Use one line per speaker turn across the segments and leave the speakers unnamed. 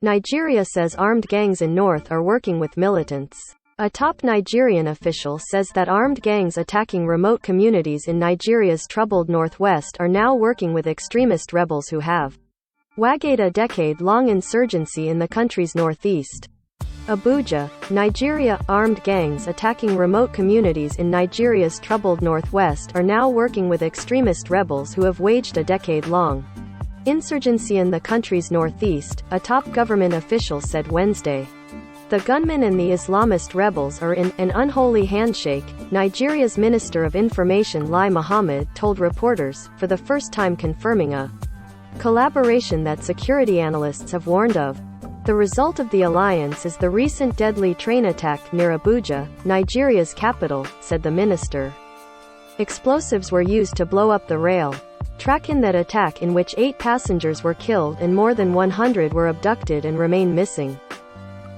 Nigeria says armed gangs in north are working with militants. A top Nigerian official says that armed gangs attacking remote communities in Nigeria's troubled northwest are now working with extremist rebels who have waged a decade-long insurgency in the country's northeast. Abuja, Nigeria. Armed gangs attacking remote communities in Nigeria's troubled northwest are now working with extremist rebels who have waged a decade-long insurgency in the country's northeast, a top government official said Wednesday. The gunmen and the Islamist rebels are in an unholy handshake, Nigeria's Minister of Information Lai Mohammed told reporters, for the first time confirming a collaboration that security analysts have warned of. The result of the alliance is the recent deadly train attack near Abuja, Nigeria's capital, said the minister. Explosives were used to blow up the rail track in that attack, in which 8 passengers were killed and more than 100 were abducted and remain missing.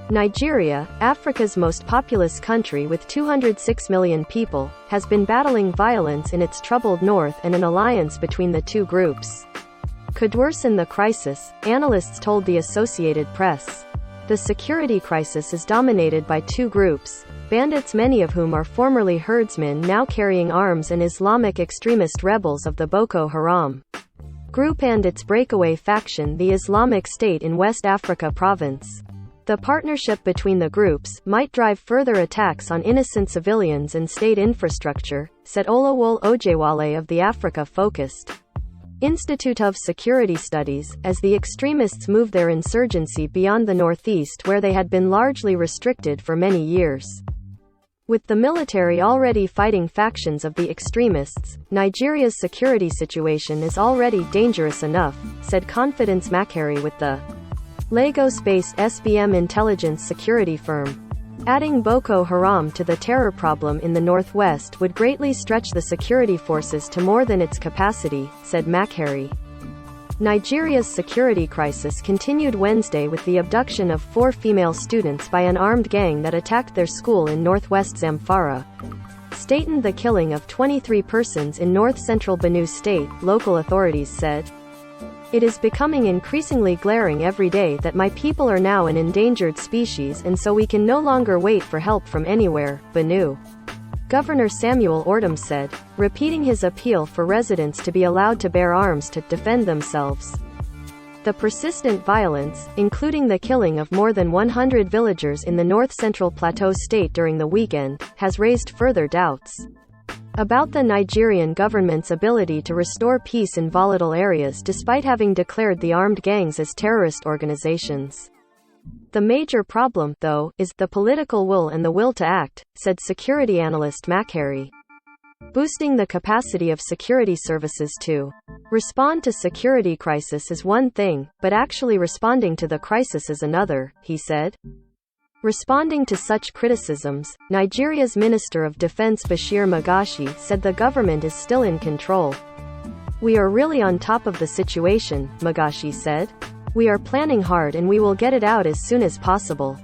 Nigeria, Africa's most populous country with 206 million people, has been battling violence in its troubled north, and an alliance between the two groups could worsen the crisis, analysts told the Associated Press. The security crisis is dominated by two groups, bandits many of whom are formerly herdsmen now carrying arms, and Islamic extremist rebels of the Boko Haram group and its breakaway faction, the Islamic State in West Africa province. The partnership between the groups might drive further attacks on innocent civilians and state infrastructure, said Olawole Ojewale of the Africa-focused Institute of Security Studies, as the extremists move their insurgency beyond the northeast where they had been largely restricted for many years. With the military already fighting factions of the extremists, Nigeria's security situation is already dangerous enough, said Confidence Makary with the Lagos-based SBM intelligence security firm. Adding Boko Haram to the terror problem in the northwest would greatly stretch the security forces to more than its capacity, said Makary. Nigeria's security crisis continued Wednesday with the abduction of 4 female students by an armed gang that attacked their school in northwest Zamfara state and the killing of 23 persons in north-central Benue State, local authorities said. It is becoming increasingly glaring every day that my people are now an endangered species, and so we can no longer wait for help from anywhere, Benue Governor Samuel Ortom said, repeating his appeal for residents to be allowed to bear arms to defend themselves. The persistent violence, including the killing of more than 100 villagers in the north-central Plateau state during the weekend, has raised further doubts about the Nigerian government's ability to restore peace in volatile areas despite having declared the armed gangs as terrorist organizations. The major problem, though, is the political will and the will to act, said security analyst Makary. Boosting the capacity of security services to respond to security crisis is one thing, but actually responding to the crisis is another, he said. Responding to such criticisms, Nigeria's Minister of Defense Bashir Magashi said the government is still in control. We are really on top of the situation, Magashi said. We are planning hard and we will get it out as soon as possible.